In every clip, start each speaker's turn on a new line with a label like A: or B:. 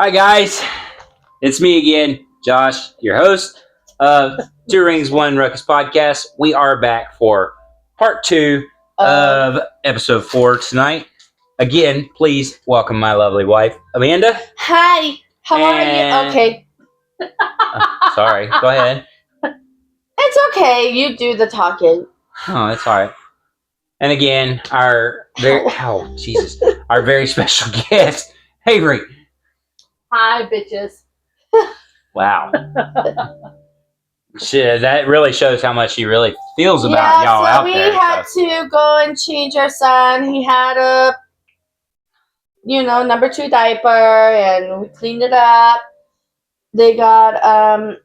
A: Hi guys, it's me again, Josh, your host of Two Rings One Ruckus podcast. We are back for part two of episode 4 tonight. Again, please welcome my lovely wife, Amanda.
B: Hi, how are you? Okay.
A: Sorry, go ahead.
B: It's okay, you do the talking.
A: Oh, that's all right. And again, our very special guest, Avery.
C: Hi, bitches.
A: Wow. Shit, that really shows how much she really feels about y'all out there.
B: We had to go and change our son. He had a, number 2 diaper, and we cleaned it up. They got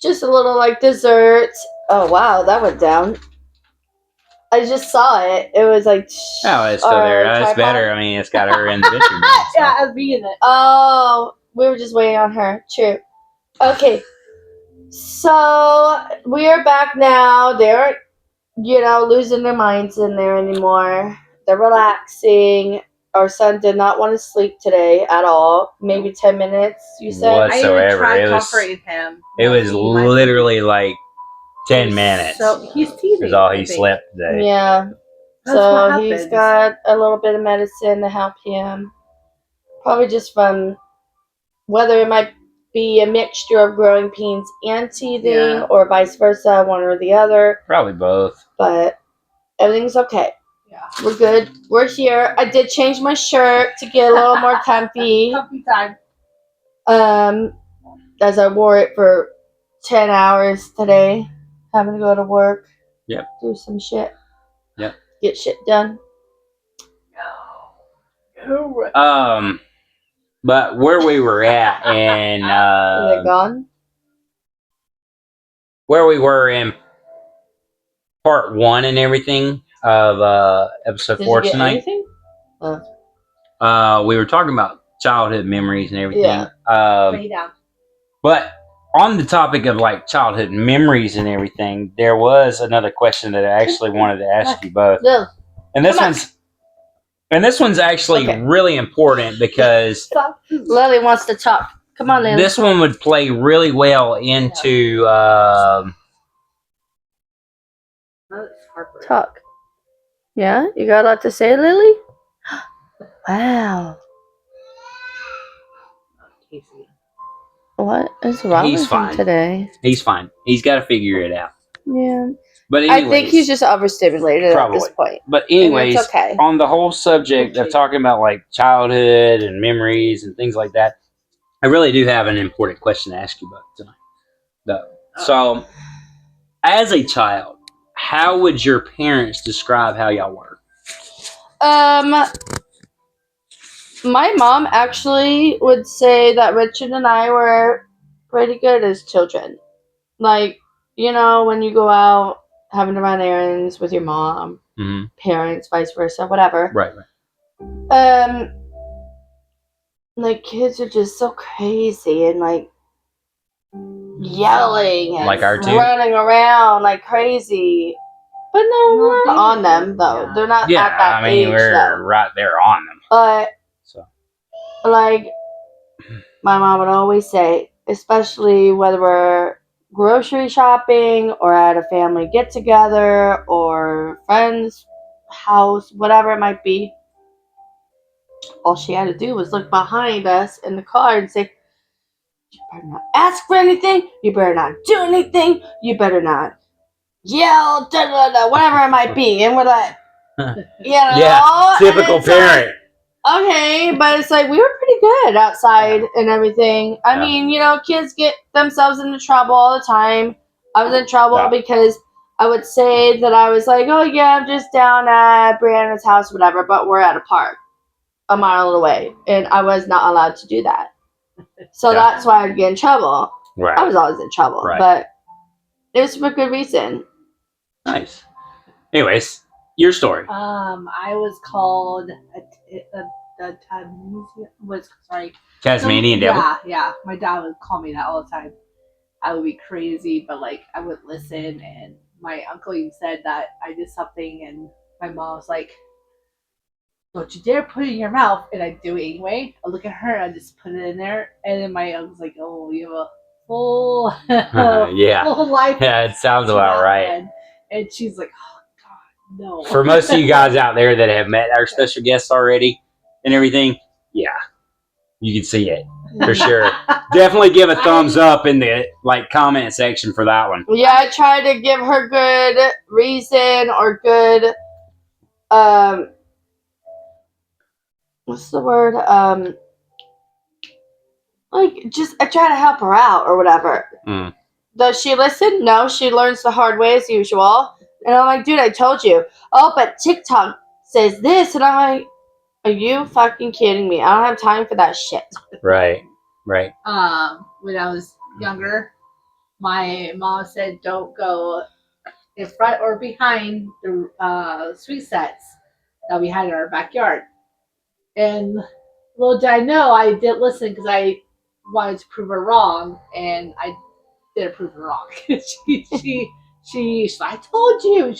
B: just a little dessert. Oh wow, that went down. I just saw it. It was like.
A: Oh, it's still there. It's better. I mean, it's got her in the picture now. So.
C: Yeah, I'll be in it.
B: Oh, we were just waiting on her. True. Okay. So we are back now. They're, losing their minds in there anymore. They're relaxing. Our son did not want to sleep today at all. Maybe 10 minutes, you said?
A: Whatsoever.
C: I even tried comforting him.
A: It was literally like 10 minutes.
C: So he's teething.
A: Is all he slept today.
B: Yeah. So he's got a little bit of medicine to help him. Probably just from whether it might be a mixture of growing pains and teething, or vice versa, one or the other.
A: Probably both.
B: But everything's okay.
C: Yeah.
B: We're good. We're here. I did change my shirt to get a little more comfy.
C: Comfy time.
B: As I wore it for 10 hours today, having to go to work.
A: Yep.
B: Do some shit.
A: Yep.
B: Get shit done.
A: But where we were at and
B: Are they gone?
A: Where we were in part 1 and everything of episode 4 tonight.
B: Anything?
A: We were talking about childhood memories and everything.
B: Yeah.
A: But on the topic of childhood memories and everything, there was another question that I actually wanted to ask you both.
B: No.
A: And this one's actually really important because
B: Lily wants to talk. Come on, Lily.
A: This one would play really well into
B: talk. Yeah, you got a lot to say, Lily? Wow. What is wrong with him today?
A: He's fine. He's got to figure it out.
B: Yeah.
A: But anyways,
B: I think he's just overstimulated at this point.
A: But anyways, on the whole subject of talking about childhood and memories and things like that, I really do have an important question to ask you about tonight. So, as a child, how would your parents describe how y'all were?
B: My mom actually would say that Richard and I were pretty good as children. When you go out having to run errands with your mom, parents, vice versa, whatever.
A: Right.
B: Kids are just so crazy and yelling and running around like crazy. But no, we're on them though. Yeah. They're not at that age.
A: We're right there on them.
B: But my mom would always say, especially whether we're grocery shopping or at a family get together or friend's house, whatever it might be, all she had to do was look behind us in the car and say, you better not ask for anything, you better not do anything, you better not yell, whatever it might be. And we're like,
A: yeah, typical parent.
B: Okay, but it's we were pretty good outside and everything. I mean, kids get themselves into trouble all the time. I was in trouble because I would say that I was oh yeah, I'm just down at Brianna's house, whatever, but we're at a park a mile away, and I was not allowed to do that. So that's why I'd get in trouble.
A: Right.
B: I was always in trouble, but it was for good reason.
A: Nice. Anyways, your story.
C: I was called
A: Tasmanian devil.
C: Yeah. My dad would call me that all the time. I would be crazy, but I would listen, and my uncle even said that I did something, and my mom was like, don't you dare put it in your mouth. And I do it anyway. I look at her, I just put it in there. And then my uncle's like, oh, you have a full,
A: Yeah.
C: full life.
A: Yeah, it sounds
C: to
A: about
C: that
A: right.
C: one. And she's like, oh, God, no.
A: For most of you guys out there that have met our special guests already and everything, yeah, you can see it for sure. Definitely give a thumbs up in the comment section for that one.
B: Yeah, I try to give her good reason or good what's the word? Like just I try to help her out or whatever.
A: Mm.
B: Does she listen? No, she learns the hard way as usual. And I'm like, dude, I told you. Oh, but TikTok says this, and I'm like, are you fucking kidding me? I don't have time for that shit.
A: Right.
C: When I was younger, my mom said don't go in front or behind the sweet sets that we had in our backyard. And little did I know, I didn't listen because I wanted to prove her wrong, and I didn't prove her wrong. I told you.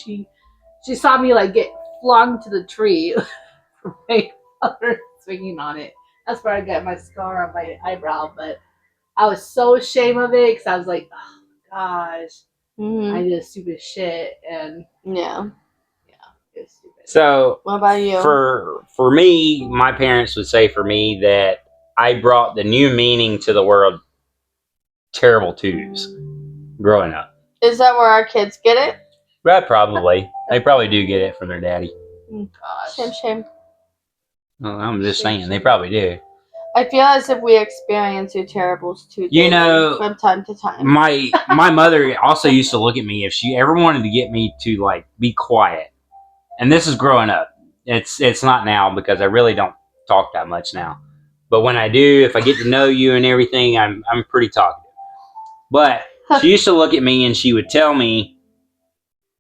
C: She saw me like get flung to the tree from my mother swinging on it. That's where I got my scar on my eyebrow, but I was so ashamed of it because I was like, oh gosh, I did stupid shit, and
B: yeah,
C: it was stupid.
A: So
B: what about you?
A: For me, my parents would say for me that I brought the new meaning to the world, terrible twos, growing up.
B: Is that where our kids get it?
A: Right, probably. They probably do get it from their daddy.
C: Gosh.
B: Shame.
A: Well, I'm just saying, they probably do.
B: I feel as if we experience your terribles too.
A: You know,
B: from time to time.
A: My mother also used to look at me if she ever wanted to get me to like be quiet. And this is growing up. It's not now because I really don't talk that much now. But when I do, if I get to know you and everything, I'm pretty talkative. But she used to look at me and she would tell me,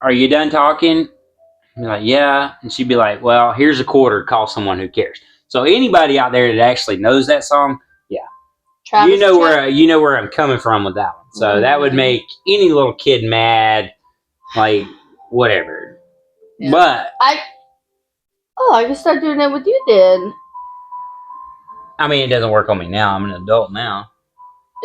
A: "Are you done talking?" I'd be like, "Yeah." And she'd be like, "Well, here's a quarter. Call someone who cares." So anybody out there that actually knows that song, yeah,
B: Travis
A: you know where I'm coming from with that one. So that would make any little kid mad, like whatever.
C: Yeah.
A: But
B: I can start doing it with you then.
A: I mean, it doesn't work on me now. I'm an adult now.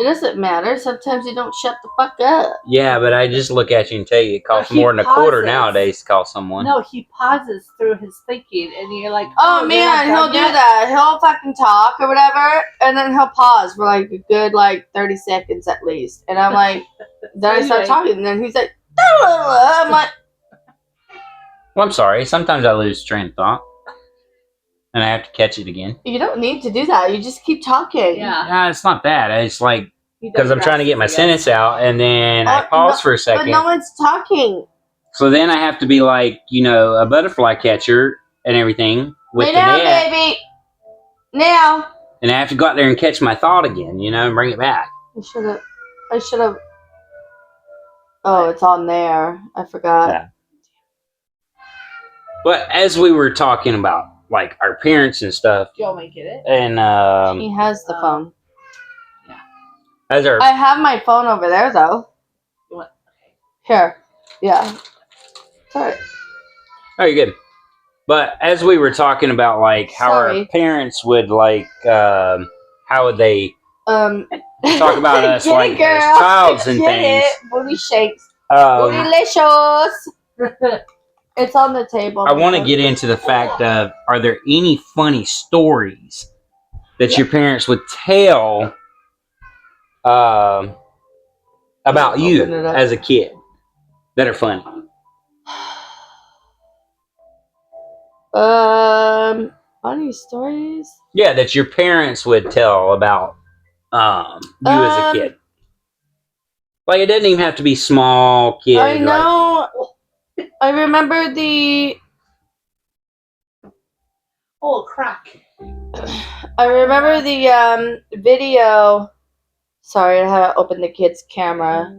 B: It doesn't matter. Sometimes you don't shut the fuck up.
A: Yeah, but I just look at you and tell you it costs more than a quarter nowadays to call someone.
C: No, he pauses through his thinking, and you're like,
B: oh man, he'll do that. He'll fucking talk or whatever, and then he'll pause for like a good 30 seconds at least. And I'm like, then I start talking, and then he's like, I'm like,
A: well, I'm sorry. Sometimes I lose train of thought, and I have to catch it again.
B: you don't need to do that. You just keep talking.
C: Yeah.
A: Nah, it's not that. It's like because I'm trying to get my sentence out, and then I pause for a second.
B: But no one's talking.
A: So then I have to be like, a butterfly catcher and everything with
B: Lay
A: the
B: down,
A: net.
B: baby. Now.
A: And I have to go out there and catch my thought again, and bring it back.
B: I should have. Oh, it's on there. I forgot.
A: Yeah. But as we were talking about, like, our parents and stuff.
C: Do you want me to get it?
A: And,
B: he has the phone.
C: Yeah.
B: I have my phone over there, though.
C: What? Okay.
B: Here. Yeah. Sorry.
A: Oh, you're good. But as we were talking about, like, how our parents would, like, how would they talk about us, like, as childs and things.
B: Booty shakes. Bootylicious. It's on the table.
A: I want to get into the fact of, are there any funny stories that your parents would tell about you as a kid that are funny?
B: Funny stories?
A: Yeah, that your parents would tell about you as a kid. Like, it doesn't even have to be small kid.
B: I know. I remember the...
C: Oh, crack.
B: I remember the video... Sorry, I had to open the kid's camera.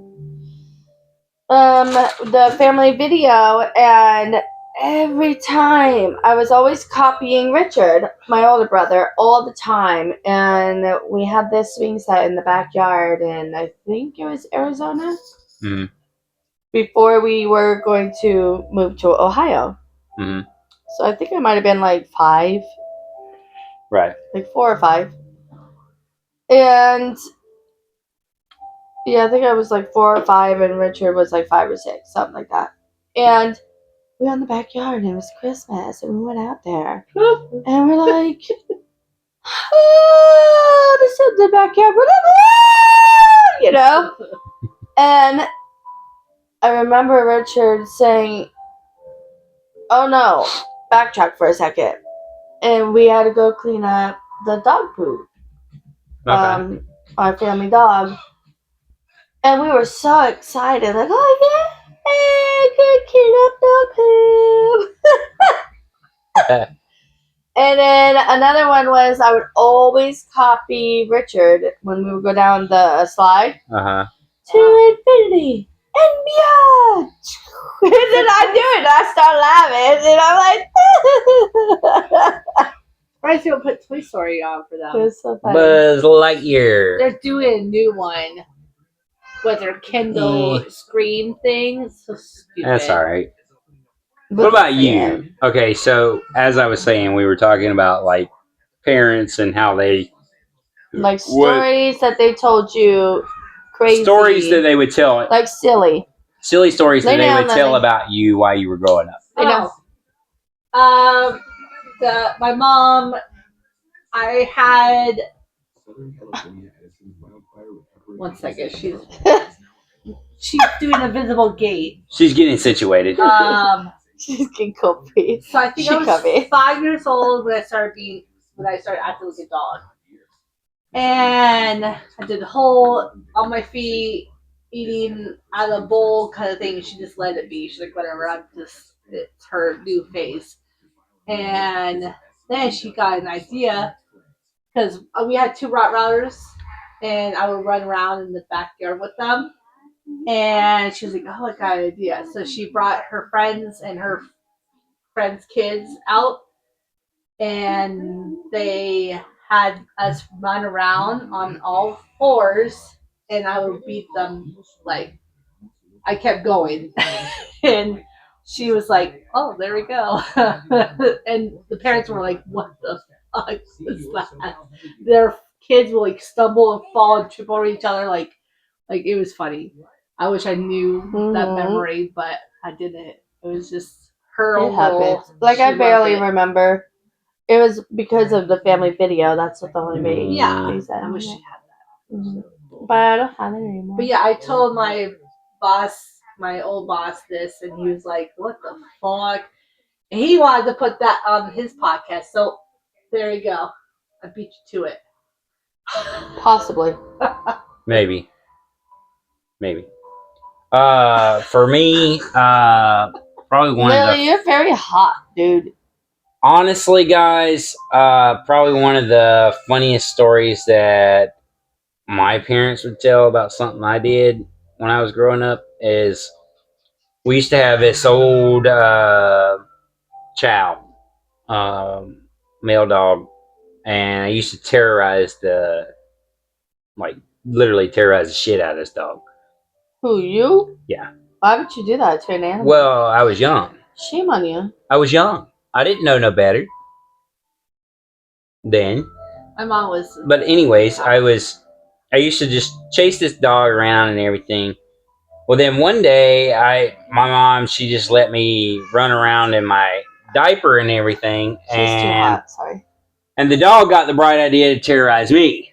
B: The family video, and every time I was always copying Richard, my older brother, all the time. And we had this swing set in the backyard, and I think it was Arizona.
A: Mm-hmm.
B: Before we were going to move to Ohio.
A: Mm-hmm.
B: So I think I might have been like 5,
A: Right.
B: like 4 or 5. And yeah, I think I was like 4 or 5, and Richard was like 5 or 6, something like that. And we were in the backyard, and it was Christmas, and we went out there, and we're like, oh, this is the backyard, you know. And I remember Richard saying, "Oh no, backtrack for a second," and we had to go clean up the dog poop.
A: Okay.
B: Our family dog. And we were so excited, like, oh yeah, good clean up dog poop. And then another one was I would always copy Richard when we would go down the slide to infinity and beyond. And then I do it, and I start laughing, and I'm like,
C: Bryce will put Toy Story on for them.
B: it was so funny.
A: Buzz Lightyear.
C: They're doing a new one with their Kindle screen thing. It's so stupid.
A: That's all right. What about you? Okay, so as I was saying, we were talking about like parents and how they
B: Like stories that they told you, crazy
A: stories that they would tell,
B: like silly
A: stories that they would tell
B: Lily.
A: about you while you were growing up.
B: I know.
C: My mom, I had. One second, she's doing a visible gate.
A: She's getting situated.
B: She's getting comfy.
C: So I think I was 5 years old when I started acting like a dog. And I did the whole on my feet, eating out of a bowl kind of thing. She just let it be. She's like, whatever, it's her new phase. And then she got an idea because we had 2 Rottweilers, and I would run around in the backyard with them. And she was like, oh, I got an idea. So she brought her friends and her friends' kids out, and they had us run around on all 4s, and I would beat them. Like, I kept going. And she was like, oh, there we go. And the parents were like, what the fuck is that? Their kids will like stumble and fall and trip over each other. Like it was funny. I wish I knew that memory, but I didn't. It was just her own role.
B: Like, I barely remember. It was because of the family video. That's what the only made.
C: Yeah,
B: reason.
C: I wish she had that.
B: Mm-hmm. But I don't have it anymore.
C: But yeah, I told my old boss, this, and he was like, what the fuck? And he wanted to put that on his podcast. So there you go. I beat you to it.
B: Possibly.
A: Maybe. For me, probably one of the...
B: Lily, you're very hot, dude.
A: Honestly, guys, probably one of the funniest stories that my parents would tell about something I did when I was growing up is we used to have this old chow, male dog, and I used to literally terrorize the shit out of this dog.
B: Who, you?
A: Yeah.
B: Why would you do that to an animal?
A: Well, I was young.
B: Shame on you.
A: I was young. I didn't know no better then.
C: My mom was.
A: But anyways, I used to just chase this dog around and everything. Well, then one day, my mom, she just let me run around in my diaper and everything.
B: She's too hot, sorry.
A: And the dog got the bright idea to terrorize me.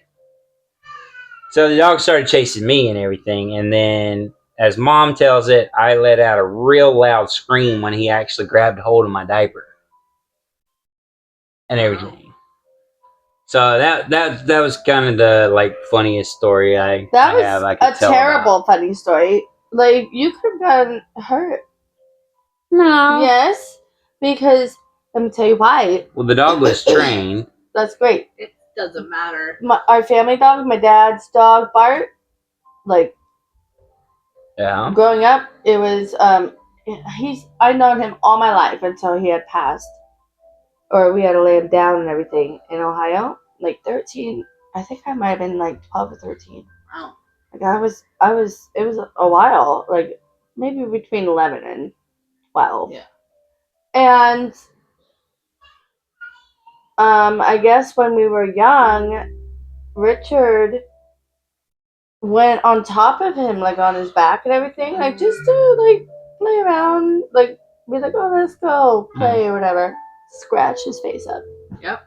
A: So the dog started chasing me and everything. And then, as mom tells it, I let out a real loud scream when he actually grabbed hold of my diaper and everything. So that was kind of the funniest story I could tell
B: That was a terrible funny story. Like, you could have gotten hurt.
A: No.
B: Yes, because let me tell you why.
A: Well, the dog was trained.
B: That's great.
C: It doesn't matter.
B: Our family dog, my dad's dog, Bart. Like,
A: yeah.
B: Growing up, it was I'd known him all my life until he had passed, or we had to lay him down and everything in Ohio. Like 13, I think I might have been like 12 or 13.
C: Wow.
B: Like it was a while, like maybe between 11 and 12.
C: Yeah.
B: And I guess when we were young, Richard went on top of him, like on his back and everything, like just to like play around, like be like, oh, let's go play or whatever. Scratch his face up.
C: Yep.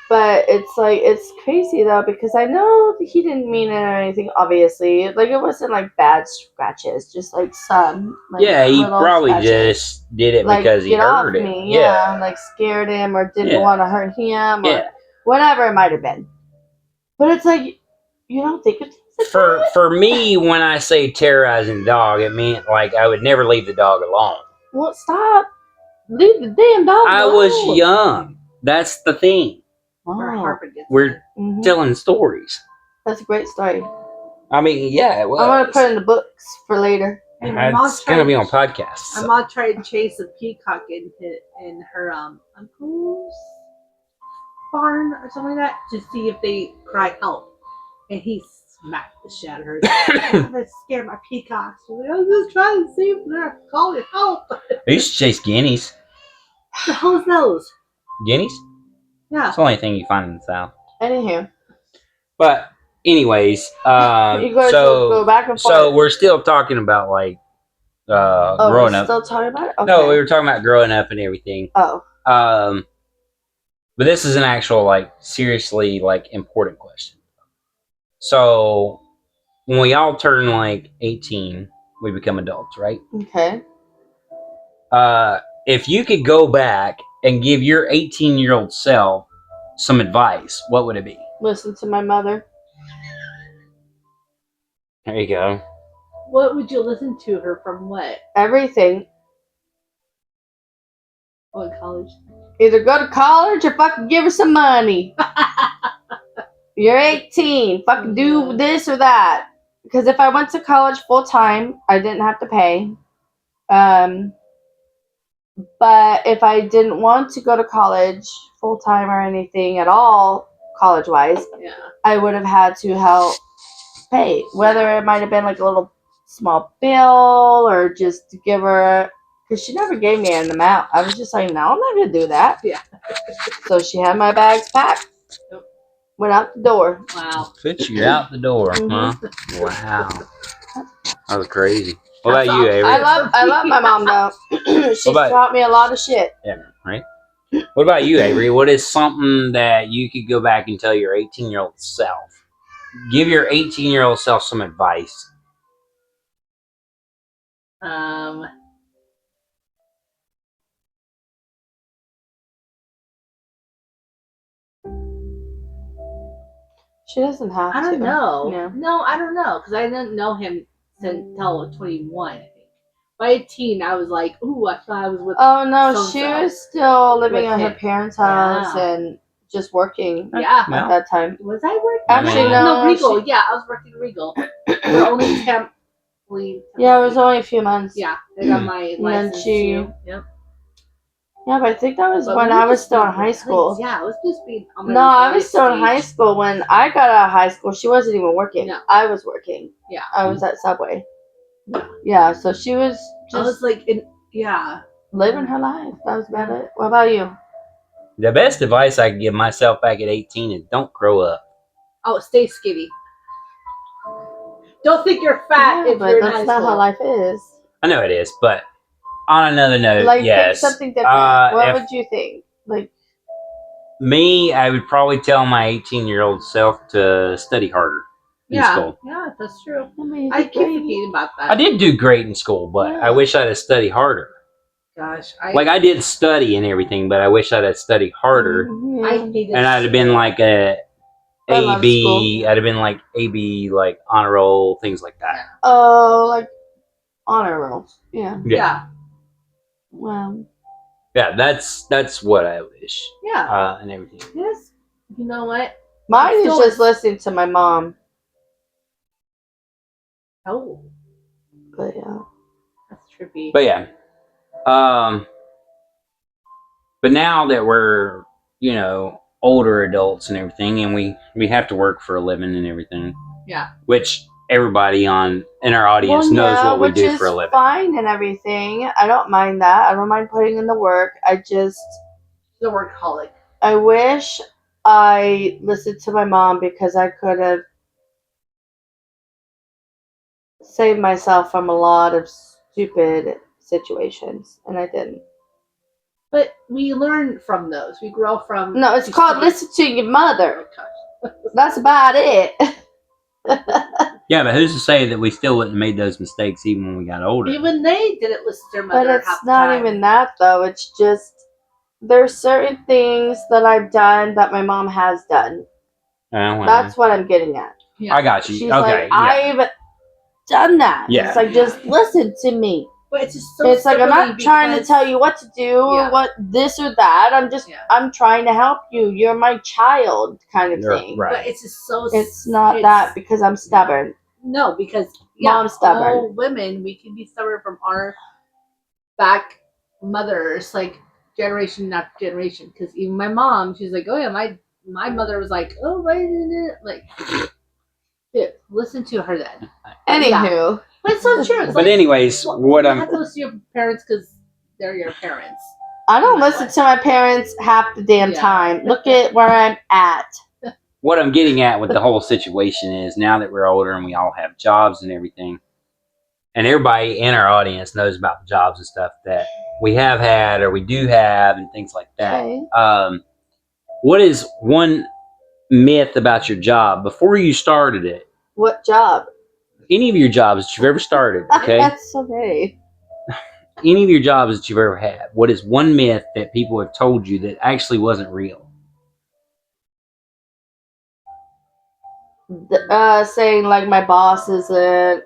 B: But it's like it's crazy though because I know he didn't mean it or anything. Obviously, like it wasn't like bad scratches, just like some. Like,
A: Yeah, he
B: little
A: probably
B: scratches.
A: just did it
B: Like
A: because he
B: get off
A: heard it.
B: me, yeah, like scared him or didn't
A: Yeah.
B: want to hurt him or
A: Yeah.
B: whatever it might have been. But it's like you don't think it's
A: For me, when I say terrorizing the dog, it meant like I would never leave the dog alone.
B: Well, stop. Leave the damn dog
A: I
B: alone.
A: was young. That's the thing.
B: Oh.
A: We're
B: Mhm.
A: telling stories.
B: That's a great story.
A: I mean, yeah, it was.
B: I'm gonna put it in the books for later.
C: Hey, my mom
A: It's gonna
C: tried-
A: be on podcasts.
C: My mom tried to chase a peacock in her uncle's barn or something like that to see if they cry help, and he smacked the shit out of her. That scared my peacocks. She's like, I was just trying to see if they're calling help.
A: I used to chase guineas.
C: What the hell is those?
A: Guineas?
C: Yeah.
A: It's the only thing you find in the South.
B: Anywho,
A: But anyways,
B: you guys
A: so
B: go back and forth.
A: so we're still talking about like
B: Oh,
A: growing
B: we're
A: up.
B: still talking about it? Okay.
A: No, we were talking about growing up and everything.
B: Oh.
A: But this is an actual like seriously like important question. So when we all turn like 18, we become adults, right?
B: Okay.
A: If you could go back and give your 18-year-old self some advice, what would it be?
B: Listen to my mother.
A: There you go.
C: What would you listen to her from? What?
B: Everything.
C: What college?
B: Either go to college or fucking give her some money. You're 18. Fucking do this or that. Because if I went to college full time, I didn't have to pay. But if I didn't want to go to college full time or anything at all, college wise,
C: Yeah.
B: I would have had to help pay. Whether it might have been like a little small bill or just to give her, because she never gave me an amount. I was just like, no, I'm not going to do that.
C: Yeah.
B: So she had my bags packed.
C: Yep.
B: Went out the door.
C: Wow.
A: Put you out the door, huh? Wow. That was crazy. What about you, Avery?
B: I love my mom though. She taught me a lot of shit.
A: Yeah, right? What about you, Avery? What is something that you could go back and tell your 18-year-old self? Give your 18-year-old self some advice.
B: She doesn't have to.
C: I don't know.
B: Yeah.
C: No, I don't know because I didn't know him until 21. I think by 18, I was like, "Ooh, I thought I was with."
B: Oh no,
C: so-and-so.
B: she was still living
C: With
B: at her
C: him.
B: parents' house
C: Yeah.
B: and just working
C: Yeah.
B: at that time.
C: Was I working?
B: Actually,
C: no,
B: no.
C: Regal. Yeah, I was working Regal. We're only temp.
B: Yeah, it was only a few months.
C: Yeah, I got my
B: And then
C: license too. Yep.
B: Yeah, but I think that was
C: But
B: when
C: we
B: I
C: were
B: was
C: just
B: still in
C: being
B: high school.
C: Yeah, it was just being. On my
B: No, I was
C: rebellious
B: still in high
C: stage.
B: school when I got out of high school. She wasn't even working.
C: No.
B: I was working.
C: Yeah.
B: I was at Subway.
C: Yeah.
B: Yeah, so she was
C: I was
B: just
C: like, yeah.
B: living her life. That was about it. What about you?
A: The best advice I could give myself back at 18 is don't grow up.
C: Oh, stay skinny. Don't think you're fat
B: Yeah,
C: if
B: but
C: you're in
B: that's
C: high
B: not
C: school.
B: how life is.
A: I know it is, but on another note,
B: Like,
A: yes.
B: think something different. What
A: if
B: would you think? Like,
A: me, I would probably tell my 18-year-old self to study harder in school.
C: Yeah, that's true.
B: I mean,
C: I keep forgetting about that.
A: I did do great in school, but
B: Yeah.
A: I wish I'd have studied harder.
C: Gosh,
A: I did study and everything, but I wish I'd have studied harder,
B: Yeah.
C: I hated
A: and I'd have been like a
B: I love
A: AB.
B: school.
A: I'd have been like AB, like honor roll, things like that.
B: Oh, like honor rolls. Yeah.
C: Yeah.
B: Well.
A: Yeah, that's what I wish.
C: Yeah.
A: And everything.
C: Yes. You know what?
B: Mine is
C: Still-
B: just listening to my mom.
C: Oh,
B: But yeah.
C: that's trippy.
A: But yeah, but now that we're older adults and everything, and we have to work for a living and everything.
C: Yeah.
A: Which everybody in our audience knows what we do for a living.
B: Fine and everything. I don't mind that. I don't mind putting in the work. I just
C: the workaholic.
B: I wish I listened to my mom because I could have saved myself from a lot of stupid situations, and I didn't.
C: But we learn from those. We grow from.
B: No, it's called listen to your mother.
C: Oh,
B: That's about it.
A: Yeah, but who's to say that we still wouldn't have made those mistakes even when we got older?
C: even they didn't listen to their mother.
B: But it's
C: half the
B: not
C: time.
B: even that though. It's just there's certain things that I've done that my mom has done.
A: Well,
B: That's what I'm getting at.
C: Yeah.
A: I got you.
B: She's
A: Okay,
B: like, I've done that.
A: Yeah.
B: It's like, just listen to me.
C: But it's just so.
B: It's like, I'm not
C: silly
B: trying to
C: because-
B: tell you what to do or what this or that. I'm trying to help you. You're my child kind of
A: You're
B: thing.
A: right.
C: But it's just so.
B: It's not that because I'm stubborn.
C: No, because
B: Mom's stubborn.
C: all women, we can be stubborn from our back mothers, like generation after generation. Because even my mom, she's like, oh yeah, my mother was like, oh, like, dude, listen to her then.
B: Anywho.
C: But it's so true. It's
A: But anyways, what
C: you
A: I'm
C: have to listen to your parents because they're your parents.
B: I don't listen to my parents half the damn time. Look at where I'm at.
A: what I'm getting at with the whole situation is now that we're older and we all have jobs and everything, and everybody in our audience knows about the jobs and stuff that we have had or we do have and things like that.
B: Okay.
A: What is one myth about your job before you started it?
B: What job?
A: Any of your jobs that you've ever started, okay?
B: That's so vague.
A: Any of your jobs that you've ever had, what is one myth that people have told you that actually wasn't real?
B: Saying like my boss isn't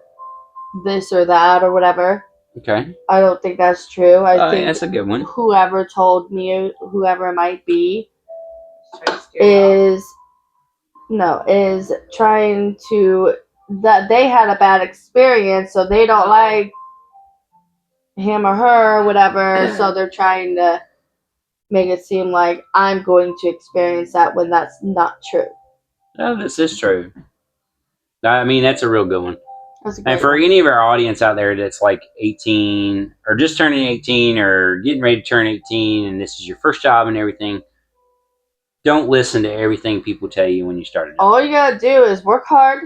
B: this or that or whatever.
A: Okay.
B: I don't think that's true. I think
A: that's a good one.
B: whoever told me, whoever it might be, is trying to that they had a bad experience, so they don't like him or her or whatever. So they're trying to make it seem like I'm going to experience that when that's not true.
A: No, this is true. I mean, that's a real good one.
B: That's a great
A: And for
B: one.
A: any of our audience out there that's like 18 or just turning 18 or getting ready to turn 18 and this is your first job and everything, don't listen to everything people tell you when you start a job.
B: All you gotta do is work hard,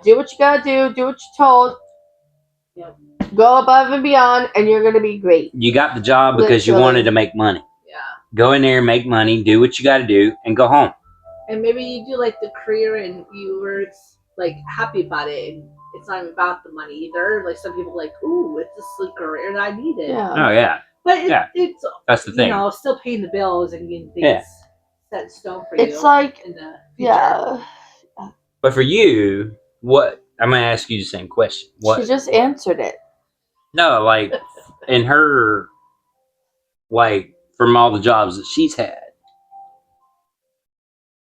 B: do what you gotta do what you're told, go above and beyond, and you're gonna be great.
A: You got the job because you wanted to make money.
C: Yeah.
A: Go in there, make money, do what you got to do, and go home.
C: And maybe you do like the career and you were like happy about it. And it's not even about the money either. Like some people like, ooh, it's a slick career that I needed.
B: Yeah.
A: Oh yeah.
C: But it's
A: that's the thing.
C: You know, still paying the bills and getting things set in stone for you.
B: It's like
C: in the future.
B: yeah.
A: But for you, what I'm gonna ask you the same question. What?
B: She just answered it.
A: No, like in her, like from all the jobs that she's had.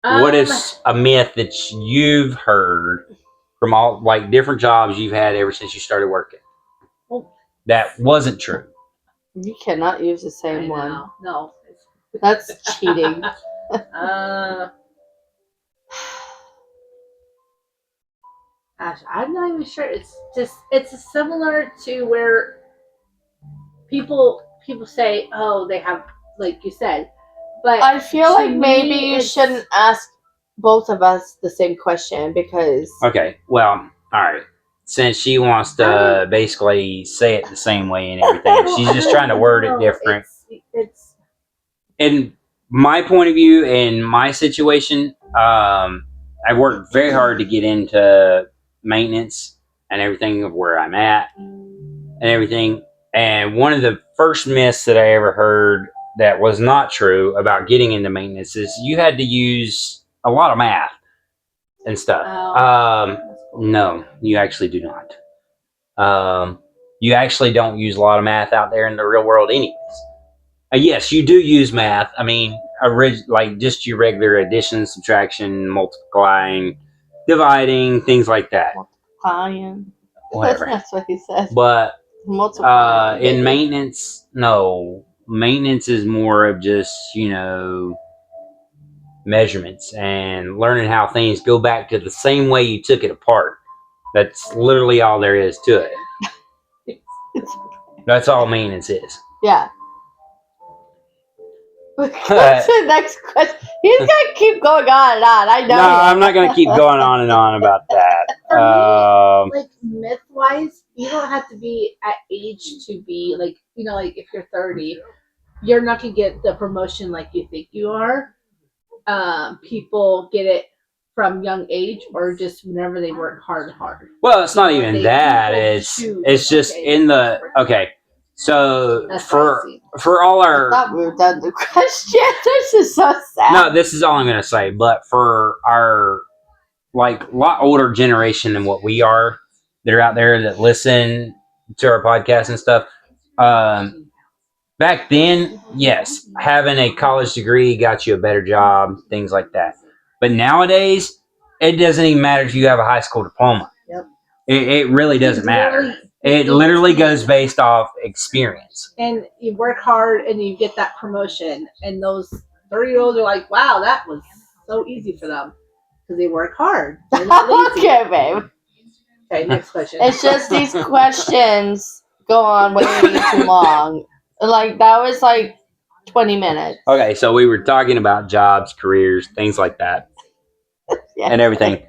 A: What is a myth that you've heard from all like different jobs you've had ever since you started working that wasn't true?
B: You cannot use the same one.
C: No.
B: That's cheating.
C: Gosh, I'm not even sure. It's similar to where people say, oh, they have, like you said. But
B: I feel like maybe you
C: it's-
B: shouldn't ask both of us the same question because
A: Okay, well, all right. Since she wants to basically say it the same way and everything, she's just trying to word it different.
C: It's
A: In my point of view, in my situation, I worked very hard to get into maintenance and everything of where I'm at and everything. And one of the first myths that I ever heard that was not true about getting into maintenance is you had to use a lot of math and stuff. No, you actually do not. You actually don't use a lot of math out there in the real world anyways. Yes, you do use math. I mean, like just your regular addition, subtraction, multiplying, dividing, things like that.
B: multiplying.
A: Whatever.
B: That's what he said.
A: But
B: Multiplying.
A: in maintenance, no. Maintenance is more of just, measurements and learning how things go back to the same way you took it apart. That's literally all there is to it. That's all maintenance is.
B: Yeah. Go to the next question. He's gonna keep going on and on. I know.
A: No, I'm not going to keep going on and on about that.
C: For me, like myth wise, you don't have to be at age to be like, like if you're 30, you're not gonna get the promotion like you think you are. People get it from young age or just whenever they work hard.
A: Well, it's not even that. It's just in the okay. So
C: That's what I see.
A: for all
B: I
A: our
B: thought we were done the question. This is so sad.
A: no, this is all I'm going to say. But for our like lot older generation than what we are, that are out there that listen to our podcast and stuff. Back then, yes, having a college degree got you a better job, things like that. But nowadays, it doesn't even matter if you have a high school diploma.
C: Yep.
A: It really doesn't matter. It literally goes based off experience.
C: And you work hard and you get that promotion. And those 30-year-olds are like, wow, that was so easy for them. Because they work hard. They're not lazy.
B: Okay, babe.
C: Okay, next question.
B: It's just these questions go on way too long. Like, that was like 20 minutes.
A: Okay, so we were talking about jobs, careers, things like that,
B: Yeah.
A: and everything.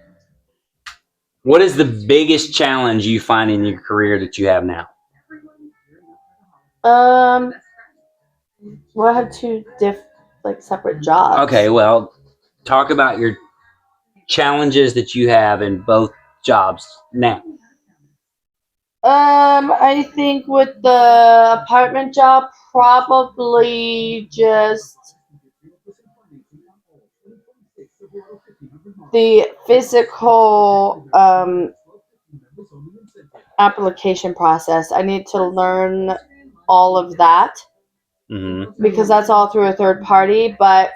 A: What is the biggest challenge you find in your career that you have now?
B: Well, I have two separate jobs.
A: Okay, well, talk about your challenges that you have in both jobs now.
B: I think with the apartment job, probably just the physical application process. I need to learn all of that because that's all through a third party, but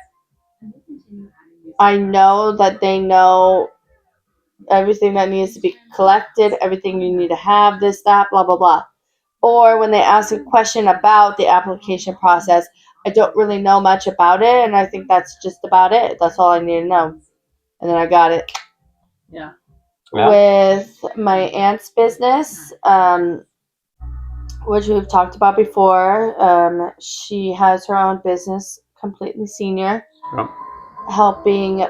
B: I know that they know everything that needs to be collected, everything you need to have, this, that, blah, blah, blah. Or when they ask a question about the application process, I don't really know much about it, and I think that's just about it. That's all I need to know. And then I got it.
C: Yeah.
B: With my aunt's business, which we've talked about before, she has her own business, Completely Senior, helping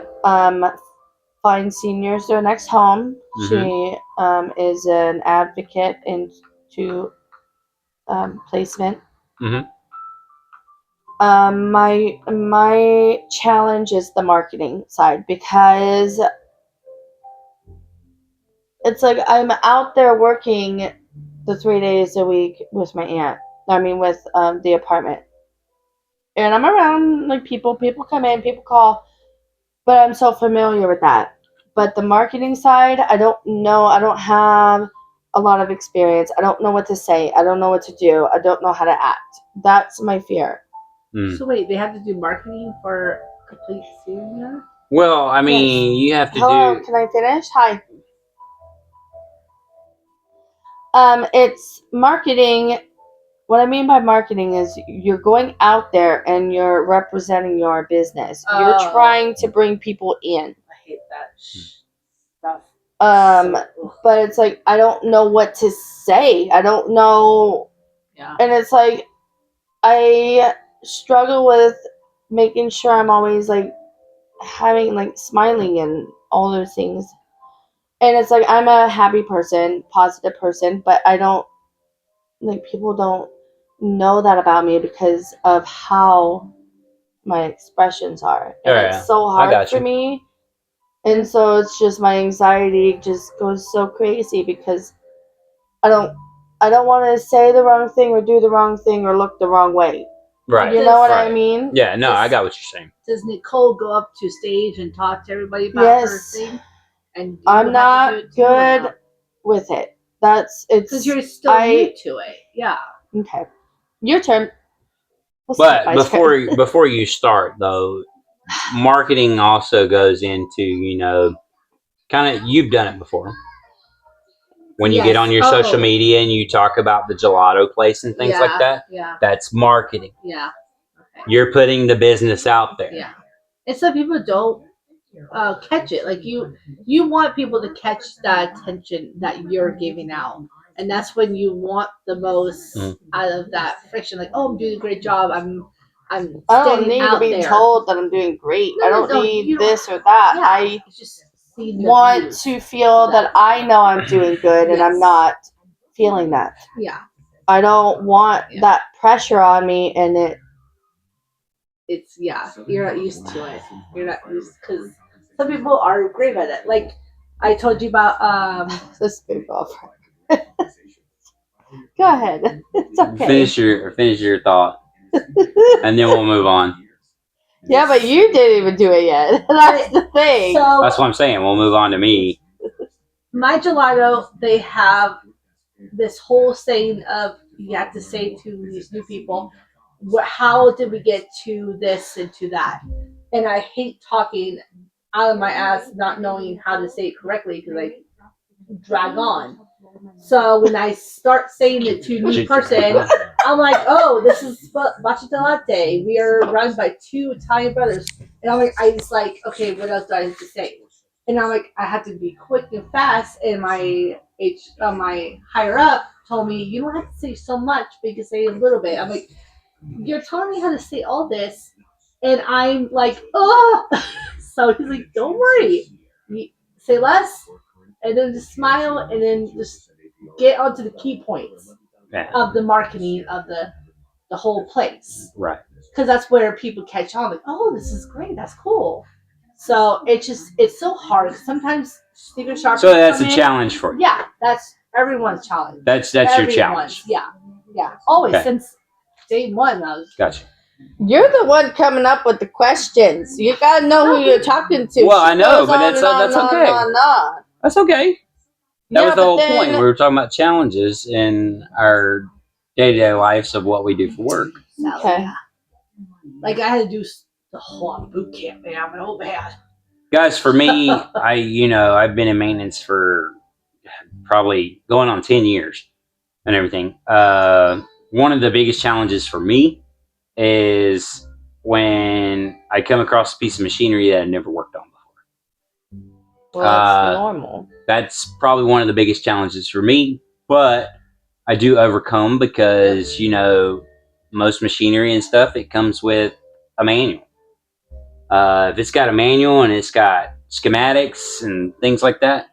B: find seniors their next home. She is an advocate into placement. My challenge is the marketing side because it's like I'm out there working the 3 days a week with my aunt. I mean, with the apartment, and I'm around like people. People come in, people call, but I'm so familiar with that. But the marketing side, I don't know. I don't have a lot of experience. I don't know what to say. I don't know what to do. I don't know how to act. That's my fear.
C: So wait, they have to do marketing for Complete Senior?
A: Well, I mean, you have to
B: Hello, can I finish? Hi. It's marketing. What I mean by marketing is you're going out there and you're representing your business. You're trying to bring people in.
C: I hate that stuff.
B: But it's like I don't know what to say. I don't know.
C: Yeah.
B: And it's like I struggle with making sure I'm always like having like smiling and all those things. And it's like I'm a happy person, positive person, but I don't like people don't know that about me because of how my expressions are. And it's so hard for me. And so it's just my anxiety just goes so crazy because I don't want to say the wrong thing or do the wrong thing or look the wrong way.
A: Right.
B: You know what I mean?
A: Yeah, no, I got what you're saying.
C: Does Nicole go up to stage and talk to everybody about her thing? And
B: I'm not good with it. It's because
C: you're still new to it. Yeah.
B: Okay. Your turn.
A: But before you start though, marketing also goes into, kind of you've done it before. When you get on your social media and you talk about the gelato place and things like that, that's marketing.
C: Yeah. Okay.
A: You're putting the business out there.
C: Yeah. And some people don't catch it. Like you want people to catch that attention that you're giving out. And that's when you want the most out of that friction. Like, oh, I'm doing a great job. I'm I'm
B: I don't
C: standing
B: need to
C: out
B: be
C: there.
B: told that I'm doing great.
C: No,
B: I don't
C: no,
B: need
C: you don't-
B: this or that.
C: Yeah,
B: I
C: it's just seeing the
B: want
C: views.
B: to feel that I know I'm doing good and I'm
C: Yes.
B: not feeling that.
C: Yeah,
B: I don't want
C: Yeah.
B: that pressure on me and
C: you're not used to it. You're not used because some people are great at it. Like I told you about
B: this big off. Go ahead. It's okay.
A: Finish your thought, and then we'll move on.
B: Yeah, but you didn't even do it yet. That's the thing.
C: So
A: That's what I'm saying. We'll move on to me.
C: my gelato, they have this whole saying of you have to say to these new people, how did we get to this and to that? And I hate talking out of my ass, not knowing how to say it correctly because I drag on. So when I start saying it to a new person, I'm like, oh, this is Bacio Latte. We are run by two Italian brothers. And I'm like, I just like, okay, what else do I have to say? And I'm like, I have to be quick and fast. And my higher up told me, you don't have to say so much, but you can say a little bit. I'm like, you're telling me how to say all this, and I'm like, oh. So he's like, don't worry, you say less, and then just smile, and then just get onto the key points
A: Yeah.
C: of the marketing of the whole place,
A: Right.
C: because that's where people catch on. Like, oh, this is great, that's cool. So it's so hard. Sometimes sticker sharp.
A: So that's a challenge for you.
C: Yeah, that's everyone's challenge.
A: That's your challenge.
C: Yeah. Always
A: Okay.
C: since day one. I was
A: Gotcha.
B: You're the one coming up with the questions. You gotta know who you're talking to.
A: Well,
B: She
A: I know,
B: goes
A: but
B: on
A: that's
B: and on
A: that's
B: and on
A: okay.
B: and on and on.
A: That's okay. That
B: Yeah,
A: was the
B: but
A: whole
B: then-
A: point. We were talking about challenges in our day-to-day lives of what we do for work.
B: Okay.
C: like, I had to do the whole boot camp, man. I'm oh bad.
A: Guys, for me, I've been in maintenance for probably going on 10 years and everything. One of the biggest challenges for me is when I come across a piece of machinery that I've never worked on before.
B: Well, that's normal.
A: That's probably one of the biggest challenges for me, but I do overcome because, most machinery and stuff, it comes with a manual. If it's got a manual and it's got schematics and things like that,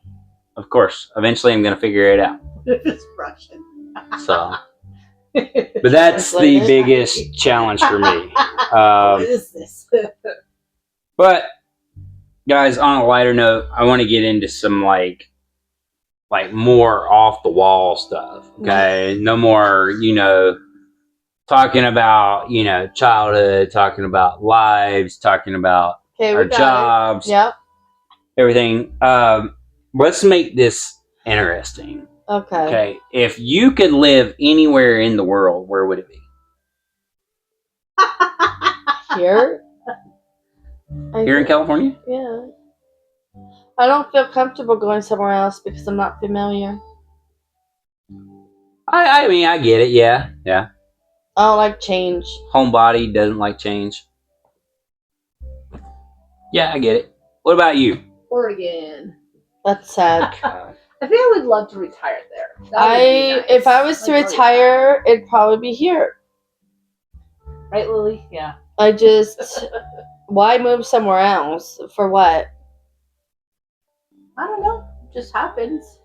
A: of course, eventually I'm going to figure it out.
C: It's Russian.
A: So, but that's the biggest challenge for me.
C: What is this?
A: But guys, on a lighter note, I want to get into some like more off the wall stuff. Okay, no more, talking about childhood, talking about lives, talking about our jobs,
B: Yep.
A: everything. Let's make this interesting.
B: Okay.
A: Okay, if you could live anywhere in the world, where would it be?
B: Here.
A: Here in California?
B: Yeah. I don't feel comfortable going somewhere else because I'm not familiar.
A: I mean, I get it. Yeah.
B: I don't like change.
A: Homebody doesn't like change. Yeah, I get it. What about you?
C: Oregon.
B: That's sad.
C: I think I would love to retire there. That would be nice.
B: If I was to retire, it'd probably be here.
C: Right, Lily? Yeah.
B: I just why move somewhere else? For what?
C: I don't know. It just happens.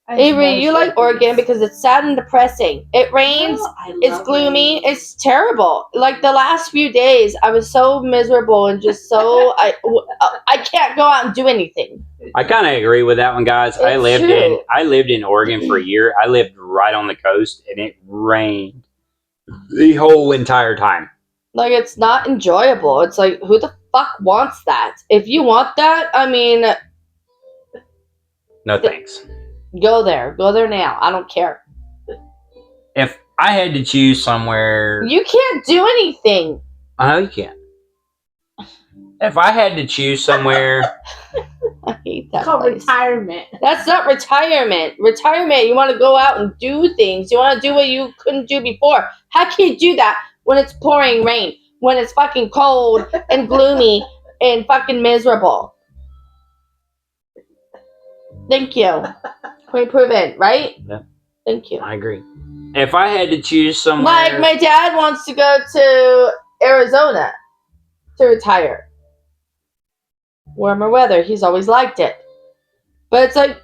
B: Avery, you like Oregon because it's sad and depressing. It rains, it's gloomy, it's terrible. Like the last few days, I was so miserable and just so I can't go out and do anything.
A: I kind of agree with that one, guys. I lived in Oregon for a year. I lived right on the coast, and it rained the whole entire time.
B: Like it's not enjoyable. It's like who the fuck wants that? If you want that, I mean,
A: no thanks.
B: Go there now. I don't care.
A: If I had to choose somewhere,
B: you can't do anything.
A: I know you can't. If I had to choose somewhere,
B: I hate that.
C: It's called retirement.
B: That's not retirement. Retirement, you want to go out and do things. You want to do what you couldn't do before. How can you do that when it's pouring rain? When it's fucking cold and gloomy and fucking miserable? Thank you. Point proven, right?
A: Yeah.
B: Thank you.
A: I agree. If I had to choose somewhere,
B: like my dad wants to go to Arizona to retire. Warmer weather. He's always liked it. But it's like,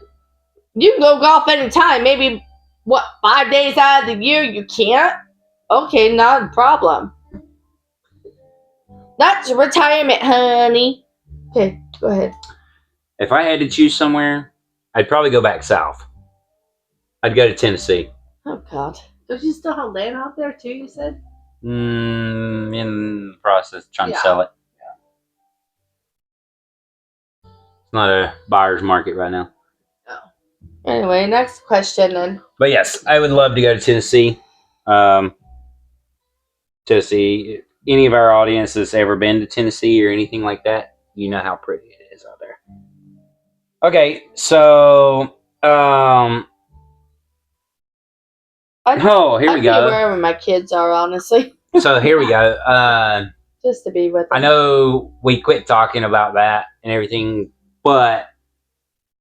B: you can go golf anytime. Maybe, 5 days out of the year you can't? Okay, not a problem. That's retirement, honey. Okay, go ahead.
A: If I had to choose somewhere, I'd probably go back south. I'd go to Tennessee.
B: Oh, God.
C: Don't you still have land out there too? You said.
A: In the process, trying to
C: Yeah.
A: sell it. It's not a buyer's market right now.
B: Anyway, next question then.
A: But yes, I would love to go to Tennessee. Tennessee. Any of our audience that's ever been to Tennessee or anything like that, you know how pretty it is out there. Okay, so here we
B: I'd be
A: go.
B: wherever my kids are, honestly.
A: So here we go.
B: Just to be with them.
A: I know we quit talking about that and everything, but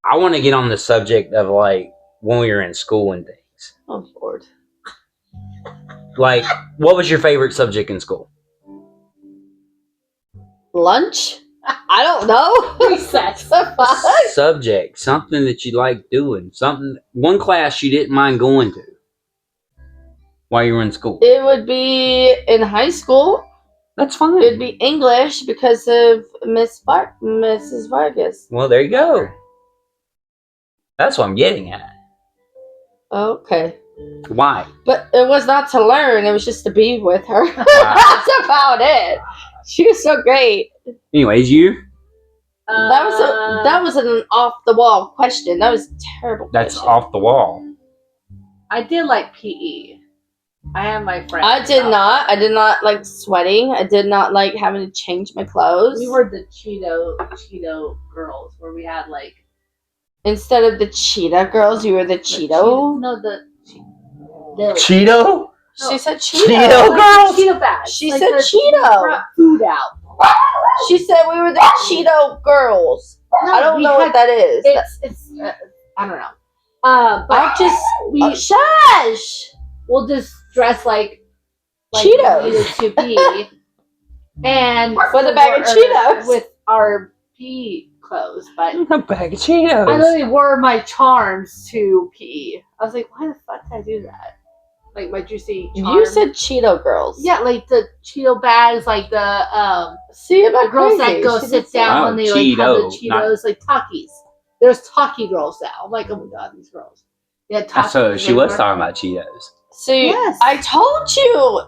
A: I want to get on the subject of like when we were in school and things.
B: Oh, Lord.
A: Like, what was your favorite subject in school?
B: Lunch? I don't know.
C: Recess.
B: The fuck?
A: Subject, something that you like doing, one class you didn't mind going to while you were in school.
B: It would be in high school.
A: That's fine.
B: It'd be English because of Mrs. Vargas.
A: Well, there you go. That's what I'm getting at.
B: Okay.
A: Why?
B: But it was not to learn. It was just to be with her. That's about it. She was so great.
A: Anyways, you?
B: That was an off the wall question. That was a terrible.
A: That's
B: question.
A: off the wall.
C: I did like PE. I had my friends.
B: I did not. I did not like sweating. I did not like having to change my clothes.
C: We were the Cheeto girls, where we had like
B: Instead of the cheetah girls, you were the Cheeto.
A: Cheeto?
B: She said Cheeto.
A: Cheeto girls?
C: Cheeto bags.
B: She
C: Like
B: said Cheeto.
C: brought food out.
B: She said we were the Cheeto girls.
C: No,
B: I don't
C: we
B: know what that is.
C: It's I don't know. But
B: I just
C: we
B: shush.
C: we'll just dress like
B: Cheetos.
C: we needed to be, and
B: With a bag of Cheetos.
C: with our PE clothes. But
A: A bag of Cheetos.
C: I literally wore my charms to PE. I was like, why the fuck did I do that? Like my juicy charms.
B: You said Cheeto girls.
C: Yeah, like the Cheeto bags, like the
B: See about
C: the girls
B: crazy.
C: that go
B: She
C: sit
B: did say-
C: down
A: Oh,
C: and they like have the
A: Cheeto, not-
C: Cheetos, like Takis. There's Taki girls now. I'm like, oh my god, these girls. Yeah, Takis.
A: So she was talking about Cheetos.
B: See,
C: Yes.
B: I told you.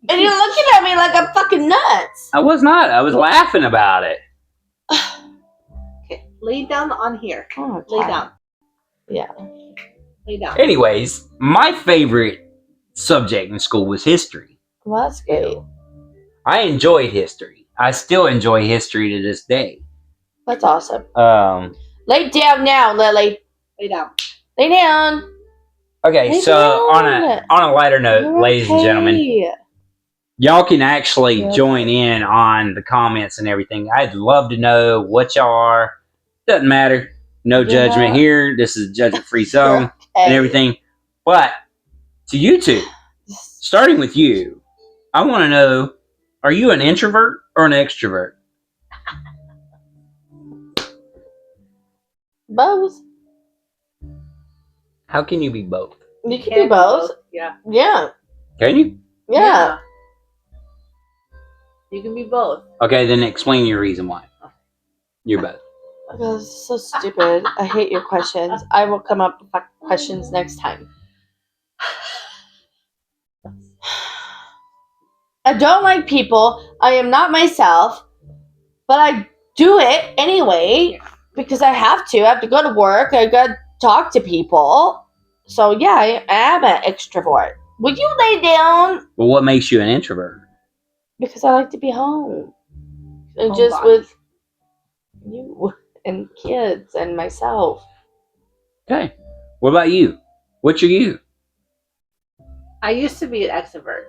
B: And you're looking at me like I'm fucking nuts.
A: I was not. I was laughing about it.
C: Okay, lay down on here.
B: Oh,
C: Lay down.
B: Yeah.
C: Lay down.
A: Anyways, my favorite subject in school was history.
B: Well, that's great.
A: I enjoyed history. I still enjoy history to this day.
B: That's awesome.
A: Lay
B: Lay down now, Lily.
C: Lay down.
B: Lay down.
A: Okay,
B: Lay
A: so
B: down.
A: on a lighter note,
B: You're
A: ladies and gentlemen,
B: okay.
A: y'all can actually
B: Yep.
A: join in on the comments and everything. I'd love to know what y'all are. Doesn't matter. No
B: Yeah.
A: judgment here. This is a judgment-free zone and
B: Okay.
A: everything. But to you two, starting with you, I want to know, are you an introvert or an extrovert?
B: Both.
A: How can you be both?
B: You can be both.
C: Yeah.
B: Yeah.
A: Can you?
B: Yeah.
C: You can be both.
A: Okay, then explain your reason why. You're both.
B: Oh, God, this is so stupid. I hate your questions. I will come up with questions next time. I don't like people. I am not myself. But I do it anyway because I have to. I have to go to work. I got to talk to people. So, yeah, I am an extrovert. Will you lay down?
A: Well, what makes you an introvert?
B: Because I like to be home. And
C: Homebody.
B: just with you and kids and myself.
A: Okay. What about you? What's your you?
C: I used to be an extrovert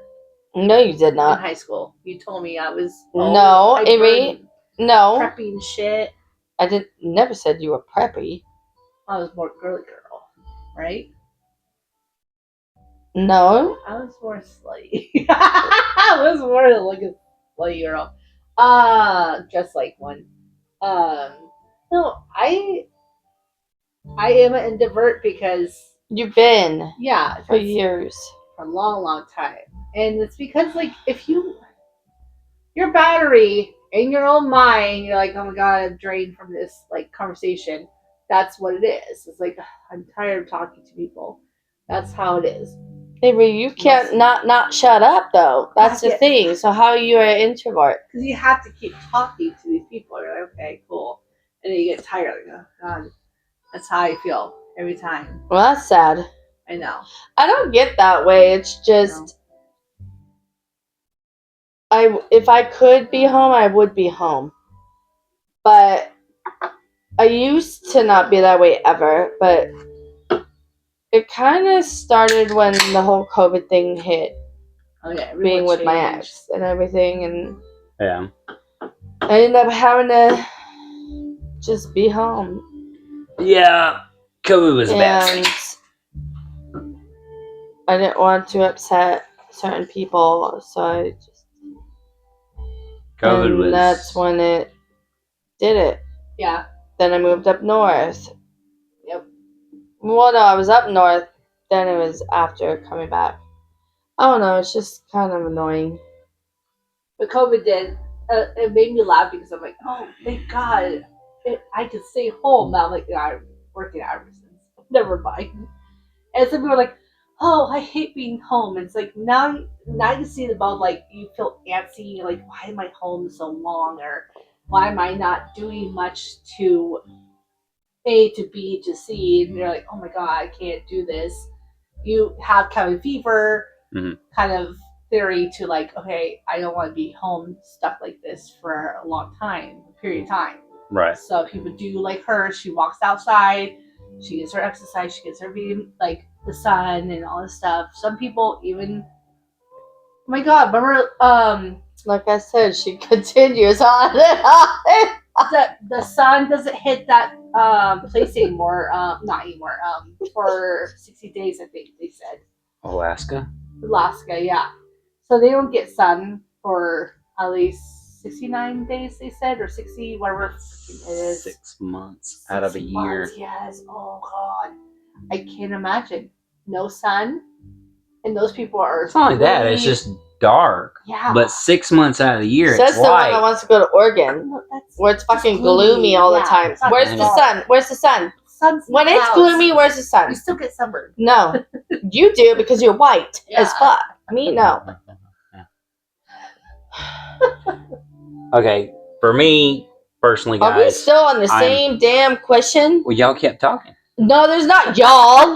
B: No, you did
C: in
B: not.
C: high school. You told me I was
B: No,
C: hyper
B: Amy.
C: and
B: No,
C: preppy and shit.
B: I didn't. Never said you were preppy.
C: I was more girly girl, right?
B: No.
C: I was more slutty. I was more like a slutty girl. Just like one. Um, no, I am an introvert because
B: You've been
C: yeah,
B: for years.
C: for a long, long time, and it's because like if your battery in your own mind, you're like, oh my god, I'm drained from this like conversation. That's what it is. It's like I'm tired of talking to people. That's how it is.
B: Hey, but you can't not shut up though. That's the thing. So how are you an introvert?
C: Because you have to keep talking to these people. You're like, okay, cool, and then you get tired. Like, oh god, that's how I feel every time.
B: Well, that's sad.
C: I know.
B: I don't get that way. It's just if I could be home, I would be home. But I used to not be that way ever, but it kind of started when the whole COVID thing hit.
C: Oh yeah,
B: being with my ex and everything, and
A: Yeah.
B: I ended up having to just be home.
A: Yeah. COVID was a bad thing.
B: I didn't want to upset certain people, so I just.
A: COVID was.
B: That's when it did it.
C: Yeah.
B: Then I moved up north.
C: Yep.
B: Well, no, I was up north. Then it was after coming back. I don't know. It's just kind of annoying.
C: But COVID did. It made me laugh because I'm like, oh, thank God, I can stay home now. I'm like, yeah, I'm working hours. Never mind. And some people are like, oh, I hate being home. It's like now you see it about like you feel antsy. You're like, why am I home so long? Or why am I not doing much to A to B to C? And you're like, oh my God, I can't do this. You have cabin fever, kind of theory to like, okay, I don't want to be home stuck like this for a long time, period of time.
A: Right.
C: So people do like her. She walks outside. She gets her exercise. She gets her vitamin, like the sun and all this stuff. Some people even. Oh my God! Remember,
B: like I said, she continues on and on.
C: The sun doesn't hit that place anymore. Not anymore. For 60 days, I think they said.
A: Alaska,
C: yeah. So they don't get sun for at least 69 days, they said, or 60, whatever it is.
A: 6 months out of a year.
C: Yes. Oh God, I can't imagine. No sun, and those people are.
A: It's not like that. It's just dark.
C: Yeah.
A: But 6 months out of the year,
B: Says
A: it's light.
B: someone that wants to go to Oregon, where it's fucking gloomy all the time. Where's the sun? Where's the sun? When it's gloomy, where's the sun?
C: You still get sunburned.
B: No, you do because you're white as fuck. Me, no.
A: Okay, for me personally, guys.
B: Are we still on the same damn question?
A: Well, y'all kept talking.
B: No, there's not y'all.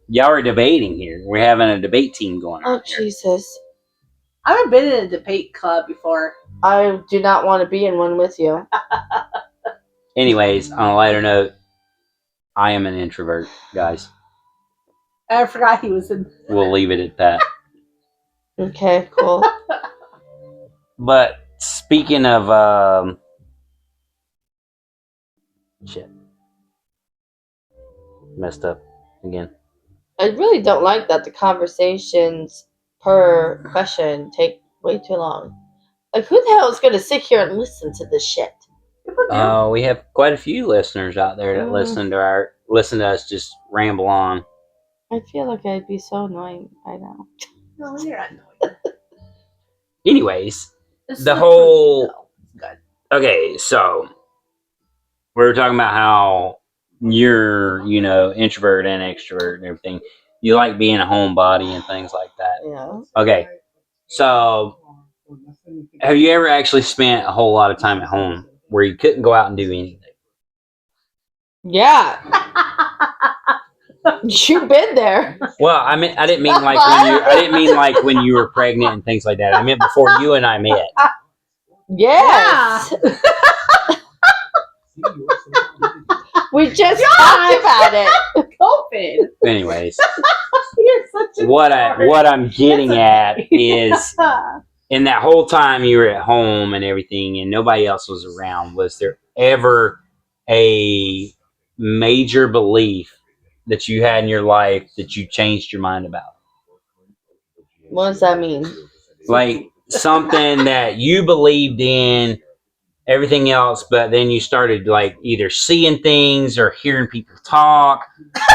A: Y'all are debating here. We're having a debate team going on.
B: Oh, Jesus.
C: I haven't been in a debate club before.
B: I do not want to be in one with you.
A: Anyways, on a lighter note, I am an introvert, guys.
C: I forgot he was in.
A: We'll leave it at that.
B: Okay, cool.
A: But speaking of shit, messed up again.
B: I really don't like that the conversations per question take way too long. Like, who the hell is going to sit here and listen to this shit?
A: We have quite a few listeners out there that listen to us just ramble on.
B: I feel like I'd be so annoying by now.
C: No, you're not annoying.
A: Anyways, the whole. Okay, so we were talking about how you're, introvert and extrovert and everything. You like being a homebody and things like that.
B: Yeah.
A: Okay, so have you ever actually spent a whole lot of time at home where you couldn't go out and do anything?
B: Yeah. You've been there.
A: Well, I didn't mean like when you were pregnant and things like that. I meant before you and I met.
B: Yes. Yeah. We just talked about it.
C: COVID.
A: Anyways,
C: you're such a
A: what I'm getting at is, in that whole time you were at home and everything, and nobody else was around, was there ever a major belief that you had in your life that you changed your mind about?
B: What does that mean?
A: Like something that you believed in, everything else, but then you started like either seeing things or hearing people talk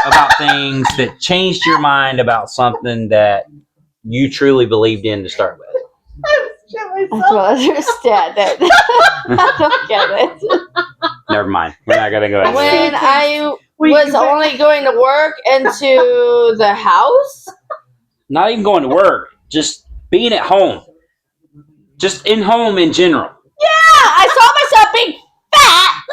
A: about things that changed your mind about something that you truly believed in to start with.
B: I don't understand it. I don't get it.
A: Never mind. We're not gonna go into
B: When
A: that.
B: I was only going to work into the house.
A: Not even going to work, just being at home. Just in home in general.
B: Yeah, I saw myself being fat,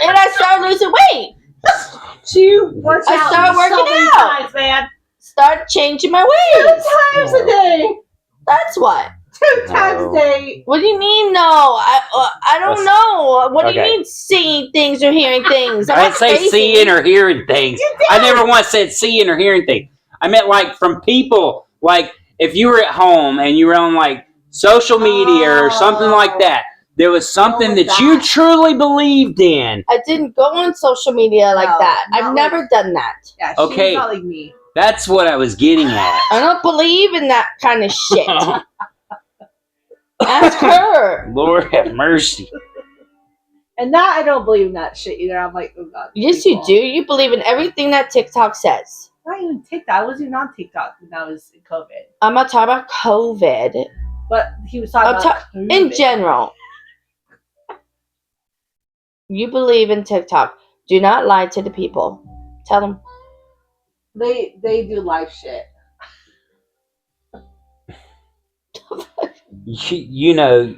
B: and I started losing weight. I started working out.
C: Times, man.
B: Start changing my
C: 2
B: ways.
C: times a day.
B: That's what.
C: 2 times a day.
B: What do you mean? No, I don't know. What do you mean seeing things or hearing things?
A: I didn't say seeing or hearing things. I never once said seeing or hearing things. I meant like from people. Like if you were at home and you were on like social media or something like that. There was something that you truly believed in.
B: I didn't go on social media like that. I've never done that.
C: Yeah,
A: Okay.
C: she's not like me.
A: That's what I was getting at.
B: I don't believe in that kind of shit. Ask her.
A: Lord have mercy.
C: And that I don't believe in that shit either. I'm like, oh god.
B: Yes, you do. You believe in everything that TikTok says.
C: Not even TikTok. I wasn't even on TikTok when I was in COVID.
B: I'm not talking about COVID.
C: But he was talking about
B: in general. You believe in TikTok. Do not lie to the people. Tell them.
C: They do live shit.
A: You know,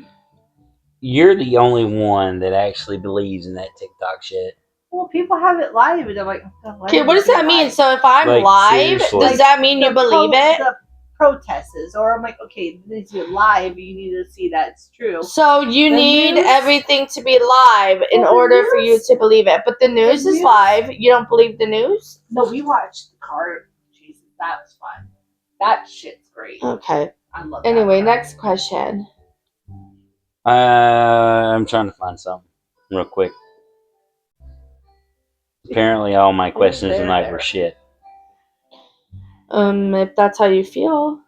A: you're the only one that actually believes in that TikTok shit.
C: Well, people have it live, and I'm like,
B: okay, what does that mean? So if I'm
A: like,
B: live,
A: seriously.
B: does that mean you believe it?
C: The protests, or I'm like, okay, this is live. You need to see that it's true.
B: So you need
C: news?
B: Everything to be live in order for you to believe it. But the news is live. You don't believe the news?
C: No, we watched the car chases. That was fun. That shit's great.
B: Okay.
C: I love.
B: Anyway,
C: that
B: next question.
A: I'm trying to find something real quick. Apparently, all my questions tonight were shit.
B: If that's how you feel.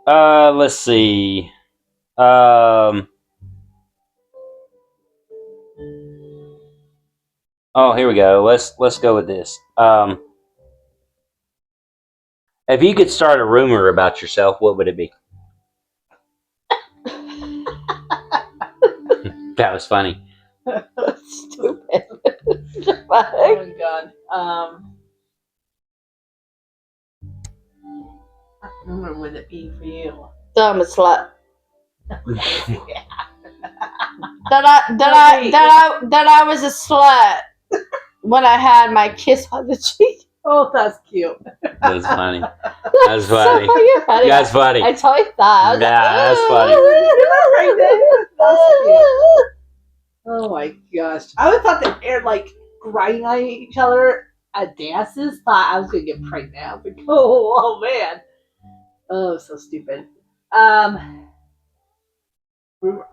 A: Let's see. Oh, here we go. Let's go with this. If you could start a rumor about yourself, what would it be? That was funny.
B: Stupid.
C: Oh my god. What rumor would it be for you?
B: That I'm a slut.
C: Yeah.
B: That I was a slut when I had my kiss on the cheek.
C: Oh, that's cute.
A: That's funny. That's funny.
B: So funny.
A: That's funny.
B: I totally thought.
A: That's funny.
C: Right there. That's cute. Oh my gosh. I would thought that they're like grinding on each other at dances. Thought I was gonna get pregnant. I was like, oh man. Oh, so stupid. Rumor.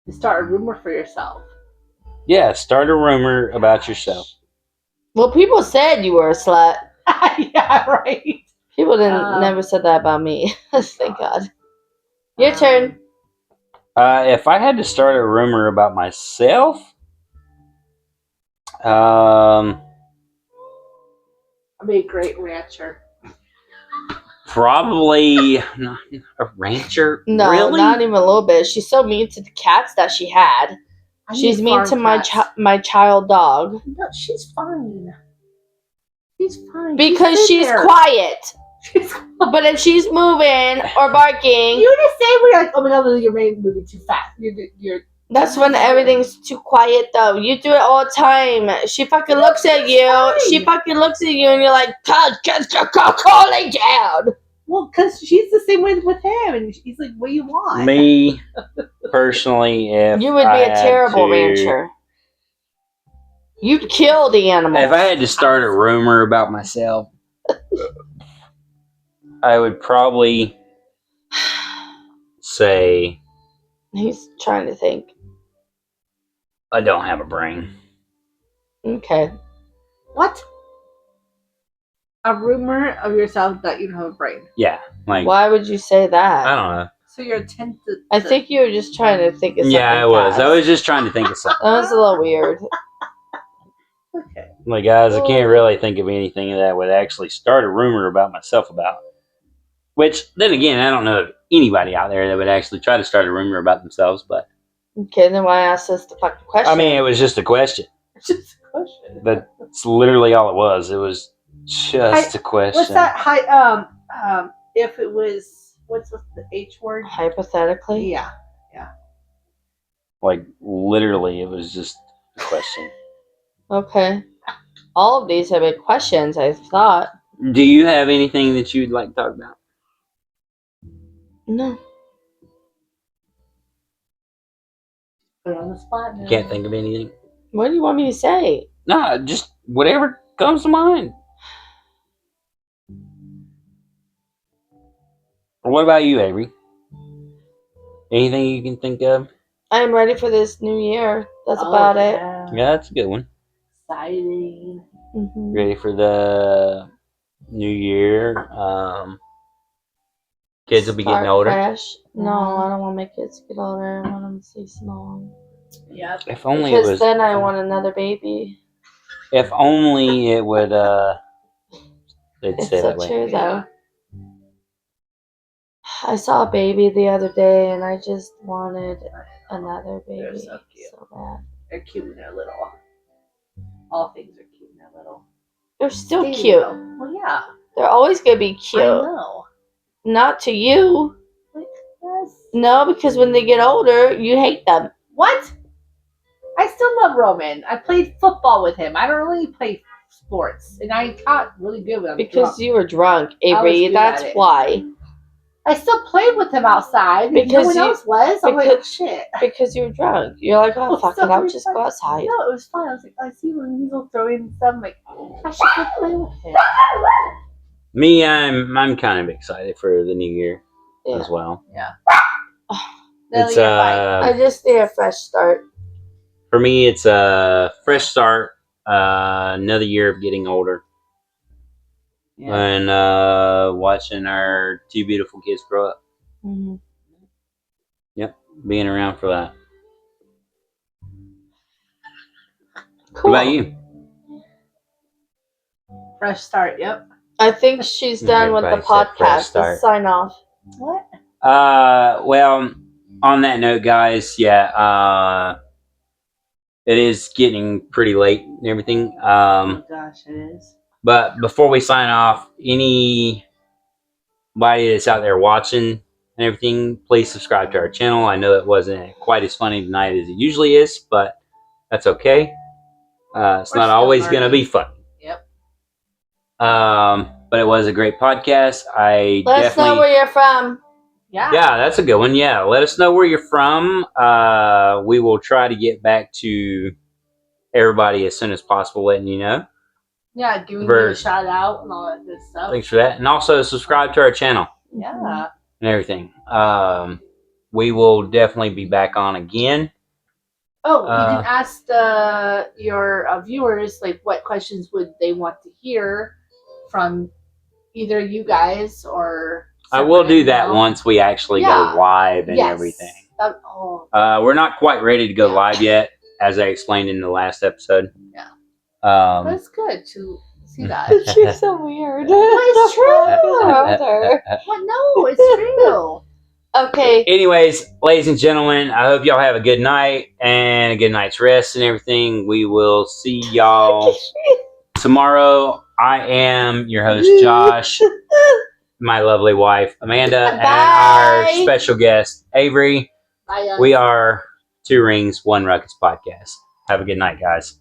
C: Start a rumor for yourself.
A: Yeah, start a rumor about yourself.
B: Well, people said you were a slut.
C: Yeah, right.
B: People never said that about me. Thank God. Your turn.
A: If I had to start a rumor about myself,
C: I'd be a great rancher.
A: probably not a rancher.
B: No,
A: really?
B: not even a little bit. She's so mean to the cats that she had. She's mean to my child dog.
C: No, she's fine. She's fine.
B: Because she's quiet. But if she's moving or barking,
C: You just say we're like, oh my god, you're moving too fast. You're.
B: that's when everything's too quiet though. You do it all the time. She fucking looks at you.
C: fine.
B: She fucking looks at you and you're like, calling down.
C: Well, because she's the same way with him, and he's like, what do you want?
A: Me, personally, if
B: You would be
A: I
B: a
A: had
B: terrible
A: to-
B: rancher. You'd kill the animal.
A: If I had to start a rumor about myself, I would probably say
B: He's trying to think.
A: I don't have a brain.
B: Okay.
C: What? A rumor of yourself that you don't have a brain.
A: Yeah, like
B: Why would you say that?
A: I don't know.
C: So you're tempted.
B: I think you were just trying to think of something.
A: Yeah, I was.
B: fast.
A: I was just trying to think of something.
B: That was a little weird.
C: Okay.
A: Like, guys, I can't really think of anything that would actually start a rumor about myself about. Which, then again, I don't know of anybody out there that would actually try to start a rumor about themselves. But
B: Okay, then why ask us the fucking question?
A: I mean, it was just a question.
C: It's just a question.
A: That's literally all it was. It was just a question.
C: What's that? If it was, what's the H word?
B: Hypothetically?
C: Yeah.
A: Like, literally, it was just a question.
B: Okay. All of these have been questions, I thought.
A: Do you have anything that you'd like to talk about?
B: No.
C: Put it on the spot now.
A: You can't think of anything?
B: What do you want me to say?
A: No, just whatever comes to mind. Or what about you, Avery? Anything you can think of?
B: I'm ready for this new year. That's about it.
A: Yeah, that's a good one.
C: Exciting.
B: Mm-hmm.
A: Ready for the new year. Kids will be getting older.
B: Fresh. No, I don't want my kids to get older. I want them to stay small.
C: Yep.
A: If only
B: Because
A: it was.
B: then I want another baby.
A: If only it would. They'd
B: It's
A: say
B: so
A: that way.
B: true, though. I saw a baby the other day, and I just wanted another baby
C: They're so cute.
B: so bad.
C: They're cute when they're little. All things are cute when they're little.
B: They're still
C: Stay
B: cute.
C: little. Well, yeah.
B: They're always gonna be cute.
C: I know.
B: Not to you.
C: Yes.
B: No, because when they get older, you hate them.
C: What? I still love Roman. I played football with him. I don't really play sports, and I got really good with him.
B: Because you were drunk,
C: I was
B: Avery.
C: good
B: That's
C: at it.
B: why.
C: I still played with him outside.
B: Because
C: no one
B: you-
C: else was. I'm like, oh,
B: because-
C: shit.
B: Because you were drunk. You're like, oh, fuck it, I'll just go outside.
C: No, it was fun. I was like, I see when he's all throwing stuff. I'm like, I should go play with him.
A: Me, I'm kind of excited for the new year
B: Yeah.
A: as well.
C: No,
A: It's
C: you're fine.
B: I just need a fresh start.
A: for me, it's a fresh start. Another year of getting older
C: Yeah.
A: and watching our two beautiful kids grow up.
B: Mm-hmm.
A: Being around for that.
B: Cool.
A: What about you?
C: Fresh start. Yep.
B: I think she's done with the
A: Everybody said fresh
B: podcast.
A: start.
B: Let's sign off.
C: What?
A: Well, on that note, guys, it is getting pretty late and everything.
C: Oh gosh, it is.
A: But before we sign off, anybody that's out there watching and everything, please subscribe to our channel. I know it wasn't quite as funny tonight as it usually is, but that's okay. It's
C: We're
A: not
C: still
A: always going to
C: learning.
A: be fun.
C: Yep.
A: But it was a great podcast. I
B: Let us know
A: definitely.
B: where you're from.
C: Yeah.
A: Yeah, that's a good one. Yeah, let us know where you're from. We will try to get back to everybody as soon as possible, letting you know.
C: Yeah, giving you a shout out and all that good stuff.
A: Thanks for that. And also subscribe to our channel
C: Yeah.
A: and everything. We will definitely be back on again.
C: Oh, you can ask your viewers like what questions would they want to hear from either you guys or.
A: I will do
C: someone,
A: that
C: you know?
A: once we actually
C: Yeah.
A: go live and
C: Yes.
A: everything.
C: We're
A: Not quite ready to go live yet, as I explained in the last episode.
C: Yeah.
A: Um,
C: That's good to see that.
B: You're so weird.
C: It's true.
B: Brother.
C: What? No, it's true.
B: Okay.
A: Anyways, ladies and gentlemen, I hope y'all have a good night and a good night's rest and everything. We will see y'all tomorrow. I am your host, Josh, my lovely wife, Amanda, and our
B: Bye.
A: special guest, Avery.
C: Bye,
A: We are Two Rings, One Ruckus podcast. Have a good night, guys.